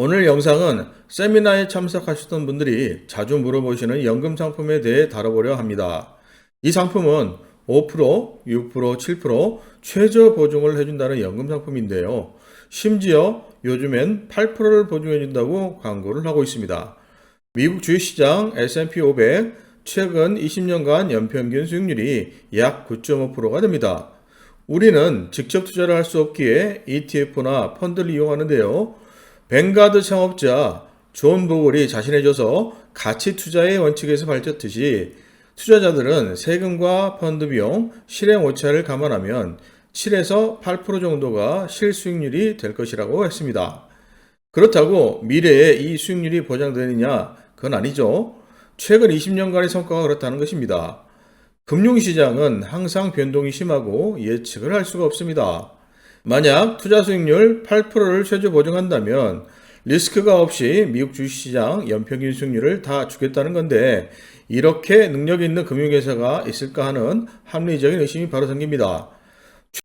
오늘 영상은 세미나에 참석하셨던 분들이 자주 물어보시는 연금 상품에 대해 다뤄보려 합니다. 이 상품은 5%, 6%, 7% 최저 보증을 해준다는 연금 상품인데요. 심지어 요즘엔 8%를 보증해준다고 광고를 하고 있습니다. 미국 주식시장 S&P 500 최근 20년간 연평균 수익률이 약 9.5%가 됩니다. 우리는 직접 투자를 할 수 없기에 ETF나 펀드를 이용하는데요. 뱅가드 창업자 존 보글이 자신해져서 가치 투자의 원칙에서 밝혔듯이 투자자들은 세금과 펀드 비용, 실행 오차를 감안하면 7에서 8% 정도가 실수익률이 될 것이라고 했습니다. 그렇다고 미래에 이 수익률이 보장되느냐? 그건 아니죠. 최근 20년간의 성과가 그렇다는 것입니다. 금융시장은 항상 변동이 심하고 예측을 할 수가 없습니다. 만약 투자 수익률 8%를 최저 보증한다면 리스크가 없이 미국 주식시장 연평균 수익률을 다 주겠다는 건데 이렇게 능력 있는 금융회사가 있을까 하는 합리적인 의심이 바로 생깁니다.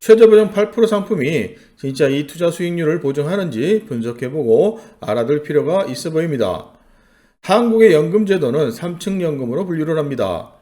최저 보증 8% 상품이 진짜 이 투자 수익률을 보증하는지 분석해보고 알아둘 필요가 있어 보입니다. 한국의 연금제도는 3층 연금으로 분류를 합니다.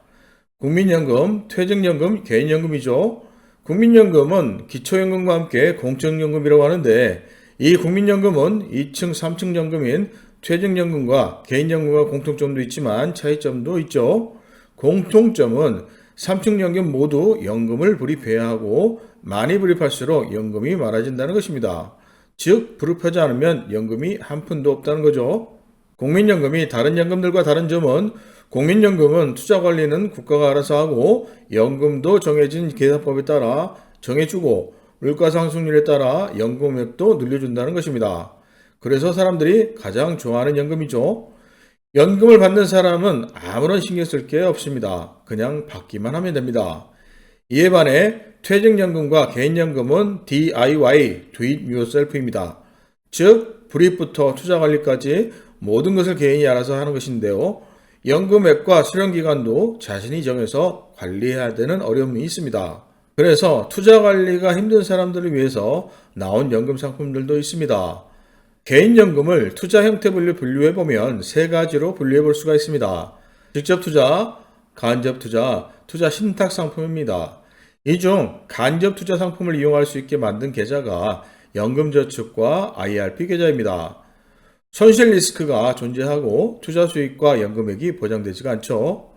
국민연금, 퇴직연금, 개인연금이죠. 국민연금은 기초연금과 함께 공적연금이라고 하는데 이 국민연금은 2층, 3층 연금인 퇴직연금과 개인연금과 공통점도 있지만 차이점도 있죠. 공통점은 3층 연금 모두 연금을 불입해야 하고 많이 불입할수록 연금이 많아진다는 것입니다. 즉 불입하지 않으면 연금이 한 푼도 없다는 거죠. 국민연금이 다른 연금들과 다른 점은 국민연금은 투자 관리는 국가가 알아서 하고 연금도 정해진 계산법에 따라 정해주고 물가상승률에 따라 연금액도 늘려준다는 것입니다. 그래서 사람들이 가장 좋아하는 연금이죠. 연금을 받는 사람은 아무런 신경 쓸 게 없습니다. 그냥 받기만 하면 됩니다. 이에 반해 퇴직연금과 개인연금은 DIY, Do It Yourself입니다. 즉 불입부터 투자 관리까지 모든 것을 개인이 알아서 하는 것인데요. 연금액과 수령기간도 자신이 정해서 관리해야 되는 어려움이 있습니다. 그래서 투자 관리가 힘든 사람들을 위해서 나온 연금 상품들도 있습니다. 개인연금을 투자 형태별로 분류해보면 세 가지로 분류해볼 수가 있습니다. 직접 투자, 간접 투자, 투자 신탁 상품입니다. 이 중 간접 투자 상품을 이용할 수 있게 만든 계좌가 연금저축과 IRP 계좌입니다. 손실 리스크가 존재하고 투자 수익과 연금액이 보장되지가 않죠.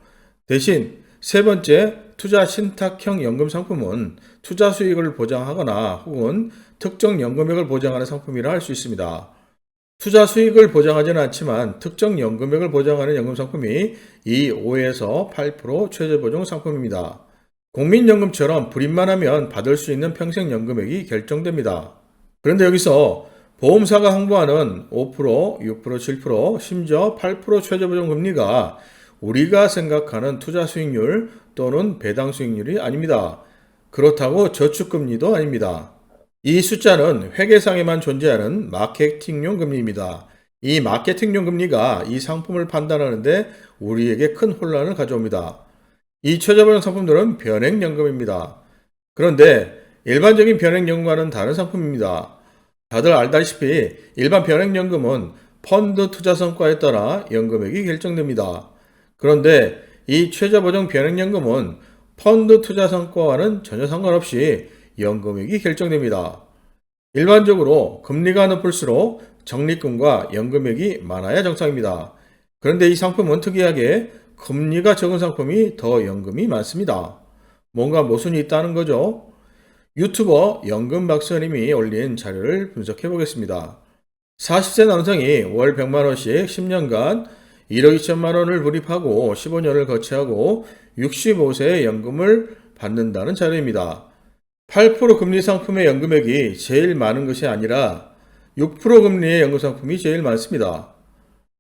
대신 세 번째 투자 신탁형 연금 상품은 투자 수익을 보장하거나 혹은 특정 연금액을 보장하는 상품이라 할 수 있습니다. 투자 수익을 보장하지는 않지만 특정 연금액을 보장하는 연금 상품이 이 5에서 8% 최저 보증 상품입니다. 국민연금처럼 불입만 하면 받을 수 있는 평생 연금액이 결정됩니다. 그런데 여기서 보험사가 홍보하는 5%, 6%, 7%, 심지어 8% 최저보증 금리가 우리가 생각하는 투자 수익률 또는 배당 수익률이 아닙니다. 그렇다고 저축금리도 아닙니다. 이 숫자는 회계상에만 존재하는 마케팅용 금리입니다. 이 마케팅용 금리가 이 상품을 판단하는데 우리에게 큰 혼란을 가져옵니다. 이 최저보증 상품들은 변액연금입니다. 그런데 일반적인 변액연금과는 다른 상품입니다. 다들 알다시피 일반 변액연금은 펀드 투자 성과에 따라 연금액이 결정됩니다. 그런데 이 최저보증 변액연금은 펀드 투자 성과와는 전혀 상관없이 연금액이 결정됩니다. 일반적으로 금리가 높을수록 적립금과 연금액이 많아야 정상입니다. 그런데 이 상품은 특이하게 금리가 적은 상품이 더 연금이 많습니다. 뭔가 모순이 있다는 거죠. 유튜버 연금박사님이 올린 자료를 분석해 보겠습니다. 40세 남성이 월 100만원씩 10년간 1억 2천만원을 불입하고 15년을 거치하고 65세에 연금을 받는다는 자료입니다. 8% 금리 상품의 연금액이 제일 많은 것이 아니라 6% 금리의 연금 상품이 제일 많습니다.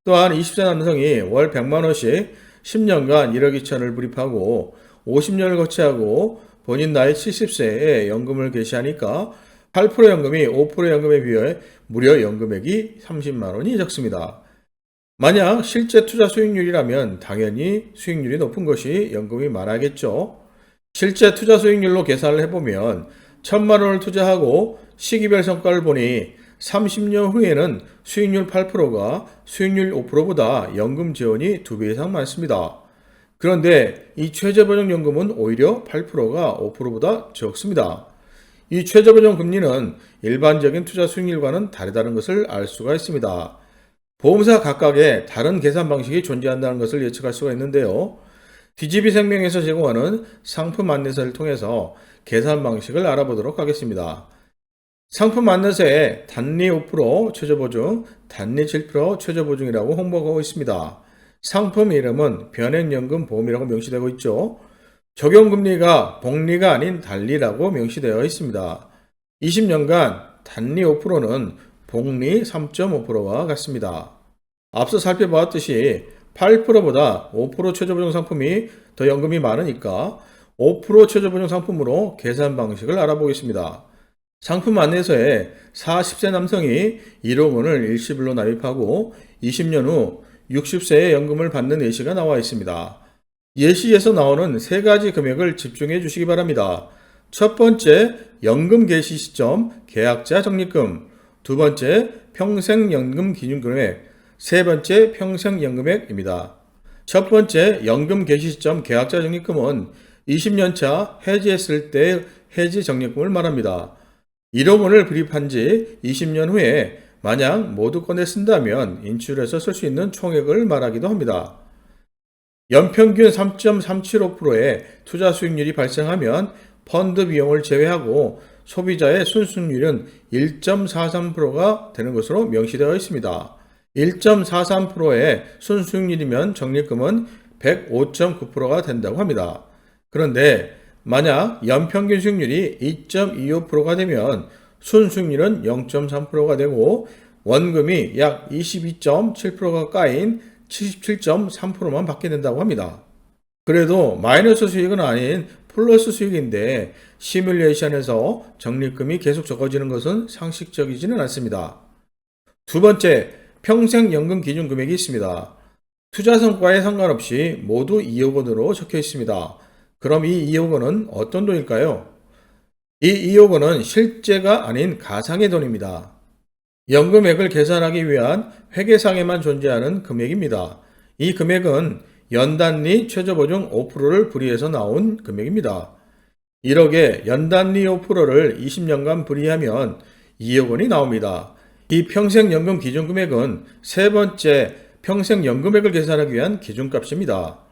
또한 20세 남성이 월 100만원씩 10년간 1억 2천을 불입하고 50년을 거치하고 본인 나이 70세에 연금을 개시하니까 8% 연금이 5% 연금에 비해 무려 연금액이 30만 원이 적습니다. 만약 실제 투자 수익률이라면 당연히 수익률이 높은 것이 연금이 많아야겠죠. 실제 투자 수익률로 계산을 해보면 1,000만 원을 투자하고 시기별 성과를 보니 30년 후에는 수익률 8%가 수익률 5%보다 연금 재원이 2배 이상 많습니다. 그런데 이 최저보장연금은 오히려 8%가 5%보다 적습니다. 이 최저보장 금리는 일반적인 투자 수익률과는 다르다는 것을 알 수가 있습니다. 보험사 각각의 다른 계산 방식이 존재한다는 것을 예측할 수가 있는데요. DGB생명에서 제공하는 상품 안내서를 통해서 계산 방식을 알아보도록 하겠습니다. 상품 안내서에 단리 5% 최저보증, 단리 7% 최저보증이라고 홍보하고 있습니다. 상품 이름은 변액연금보험이라고 명시되고 있죠. 적용금리가 복리가 아닌 단리라고 명시되어 있습니다. 20년간 단리 5%는 복리 3.5%와 같습니다. 앞서 살펴보았듯이 8%보다 5% 최저보증 상품이 더 연금이 많으니까 5% 최저보증 상품으로 계산 방식을 알아보겠습니다. 상품 안내서에 40세 남성이 1억 원을 일시불로 납입하고 20년 후 60세의 연금을 받는 예시가 나와 있습니다. 예시에서 나오는 세 가지 금액을 집중해 주시기 바랍니다. 첫 번째, 연금 개시 시점 계약자 적립금. 두 번째, 평생연금 기준금액. 세 번째, 평생연금액입니다. 첫 번째, 연금 개시 시점 계약자 적립금은 20년차 해지했을 때 해지 적립금을 말합니다. 1억 원을 불입한 지 20년 후에 만약 모두 꺼내 쓴다면 인출해서 쓸 수 있는 총액을 말하기도 합니다. 연평균 3.375%의 투자 수익률이 발생하면 펀드 비용을 제외하고 소비자의 순수익률은 1.43%가 되는 것으로 명시되어 있습니다. 1.43%의 순수익률이면 적립금은 105.9%가 된다고 합니다. 그런데 만약 연평균 수익률이 2.25%가 되면 순수익률은 0.3%가 되고 원금이 약 22.7%가 까인 77.3%만 받게 된다고 합니다. 그래도 마이너스 수익은 아닌 플러스 수익인데 시뮬레이션에서 적립금이 계속 적어지는 것은 상식적이지는 않습니다. 두 번째, 평생연금 기준금액이 있습니다. 투자 성과에 상관없이 모두 2억 원으로 적혀 있습니다. 그럼 이 2억 원은 어떤 돈일까요? 이 2억 원은 실제가 아닌 가상의 돈입니다. 연금액을 계산하기 위한 회계상에만 존재하는 금액입니다. 이 금액은 연단리 최저보증 5%를 불이해서 나온 금액입니다. 1억에 연단리 5%를 20년간 불이하면 2억 원이 나옵니다. 이 평생연금 기준금액은 세 번째 평생연금액을 계산하기 위한 기준값입니다.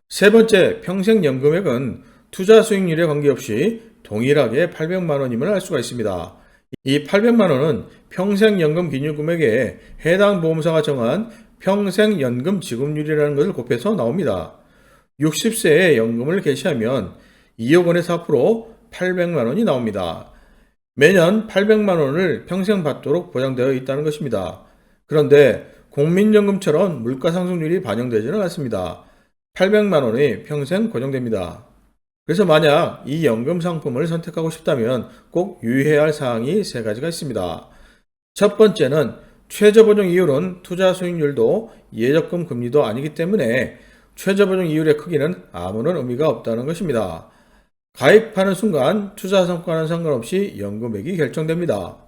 세 번째 평생연금액은 투자 수익률에 관계없이 동일하게 800만 원임을 알 수가 있습니다. 이 800만 원은 평생연금 기준금액에 해당 보험사가 정한 평생연금 지급률이라는 것을 곱해서 나옵니다. 60세에 연금을 개시하면 2억 원의 4% 800만 원이 나옵니다. 매년 800만 원을 평생 받도록 보장되어 있다는 것입니다. 그런데 국민연금처럼 물가상승률이 반영되지는 않습니다. 800만 원이 평생 고정됩니다. 그래서 만약 이 연금 상품을 선택하고 싶다면 꼭 유의해야 할 사항이 세 가지가 있습니다. 첫 번째는 최저보증 이율은 투자 수익률도 예적금 금리도 아니기 때문에 최저보증 이율의 크기는 아무런 의미가 없다는 것입니다. 가입하는 순간 투자 성과는 상관없이 연금액이 결정됩니다.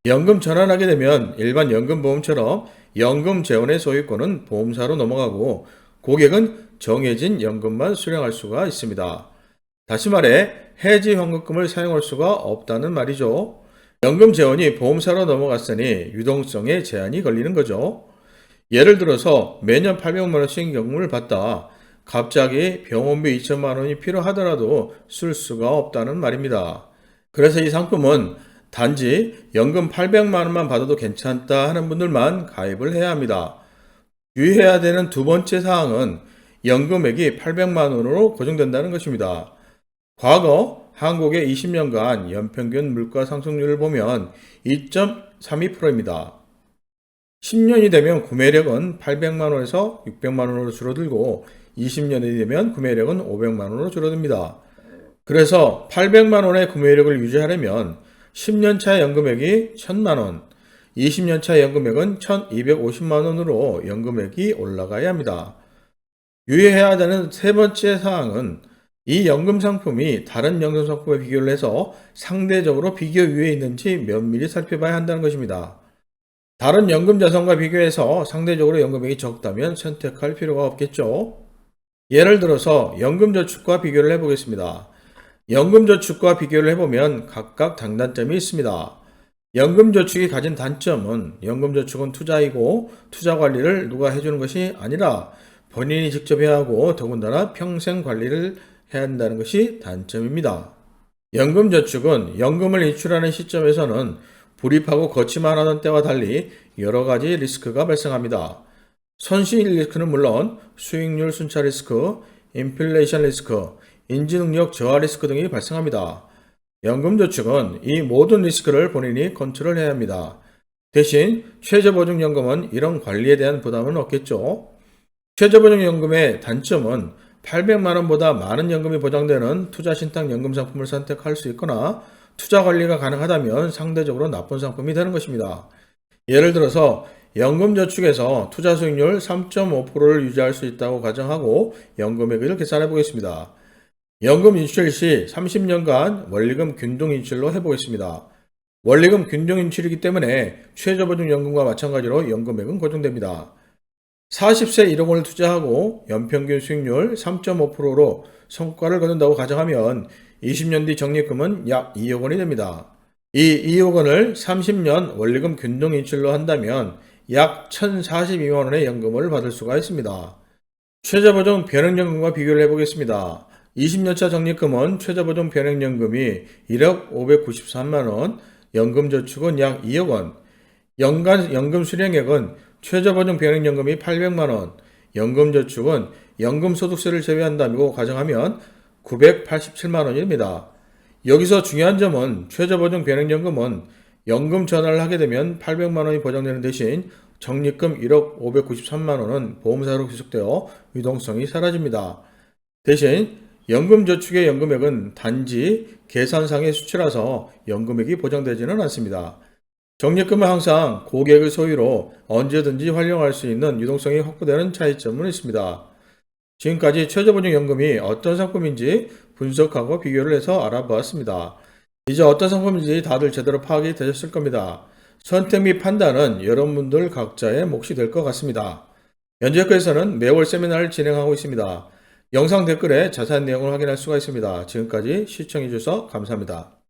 연금 전환하게 되면 일반 연금보험처럼 연금 재원의 소유권은 보험사로 넘어가고 고객은 정해진 연금만 수령할 수가 있습니다. 다시 말해 해지 환급금을 사용할 수가 없다는 말이죠. 연금 재원이 보험사로 넘어갔으니 유동성에 제한이 걸리는 거죠. 예를 들어서 매년 800만 원씩 연금을 받다 갑자기 병원비 2천만 원이 필요하더라도 쓸 수가 없다는 말입니다. 그래서 이 상품은 단지 연금 800만 원만 받아도 괜찮다 하는 분들만 가입을 해야 합니다. 유의해야 되는 두 번째 사항은 연금액이 800만 원으로 고정된다는 것입니다. 과거 한국의 20년간 연평균 물가 상승률을 보면 2.32%입니다. 10년이 되면 구매력은 800만 원에서 600만 원으로 줄어들고 20년이 되면 구매력은 500만 원으로 줄어듭니다. 그래서 800만 원의 구매력을 유지하려면 10년차 연금액이 1000만 원, 20년차 연금액은 1250만 원으로 연금액이 올라가야 합니다. 유의해야 하는 세 번째 사항은 이 연금 상품이 다른 연금 상품에 비교를 해서 상대적으로 비교 위에 있는지 면밀히 살펴봐야 한다는 것입니다. 다른 연금 자산과 비교해서 상대적으로 연금액이 적다면 선택할 필요가 없겠죠. 예를 들어서 연금저축과 비교를 해보겠습니다. 연금저축과 비교를 해보면 각각 장단점이 있습니다. 연금저축이 가진 단점은 연금저축은 투자이고 투자 관리를 누가 해주는 것이 아니라 본인이 직접 해야 하고 더군다나 평생 관리를 해야 한다는 것이 단점입니다. 연금저축은 연금을 인출하는 시점에서는 불입하고 걷지만 하던 때와 달리 여러 가지 리스크가 발생합니다. 손실 리스크는 물론 수익률 순차 리스크, 인플레이션 리스크, 인지능력 저하 리스크 등이 발생합니다. 연금저축은 이 모든 리스크를 본인이 컨트롤해야 합니다. 대신 최저보증연금은 이런 관리에 대한 부담은 없겠죠. 최저보증연금의 단점은 800만 원보다 많은 연금이 보장되는 투자신탁 연금 상품을 선택할 수 있거나 투자 관리가 가능하다면 상대적으로 나쁜 상품이 되는 것입니다. 예를 들어서 연금저축에서 투자 수익률 3.5%를 유지할 수 있다고 가정하고 연금액을 계산해 보겠습니다. 연금 인출 시 30년간 원리금 균등 인출로 해보겠습니다. 원리금 균등 인출이기 때문에 최저보증연금과 마찬가지로 연금액은 고정됩니다. 40세 1억 원을 투자하고 연평균 수익률 3.5%로 성과를 거둔다고 가정하면 20년 뒤 적립금은 약 2억 원이 됩니다. 이 2억 원을 30년 원리금 균등 인출로 한다면 약 1,042만 원의 연금을 받을 수가 있습니다. 최저보증 변액연금과 비교를 해보겠습니다. 20년차 적립금은 최저보증 변액연금이 1억 593만 원, 연금저축은 약 2억 원, 연간 연금 수령액은 최저보증 변액연금이 800만 원, 연금저축은 연금소득세를 제외한다고 가정하면 987만 원입니다. 여기서 중요한 점은 최저보증 변액연금은 연금 전환을 하게 되면 800만 원이 보장되는 대신 적립금 1억 593만 원은 보험사로 귀속되어 유동성이 사라집니다. 대신 연금저축의 연금액은 단지 계산상의 수치라서 연금액이 보장되지는 않습니다. 적립금은 항상 고객의 소유로 언제든지 활용할 수 있는 유동성이 확보되는 차이점은 있습니다. 지금까지 최저보증연금이 어떤 상품인지 분석하고 비교를 해서 알아보았습니다. 이제 어떤 상품인지 다들 제대로 파악이 되셨을 겁니다. 선택 및 판단은 여러분들 각자의 몫이 될 것 같습니다. 연재학교에서는 매월 세미나를 진행하고 있습니다. 영상 댓글에 자세한 내용을 확인할 수가 있습니다. 지금까지 시청해 주셔서 감사합니다.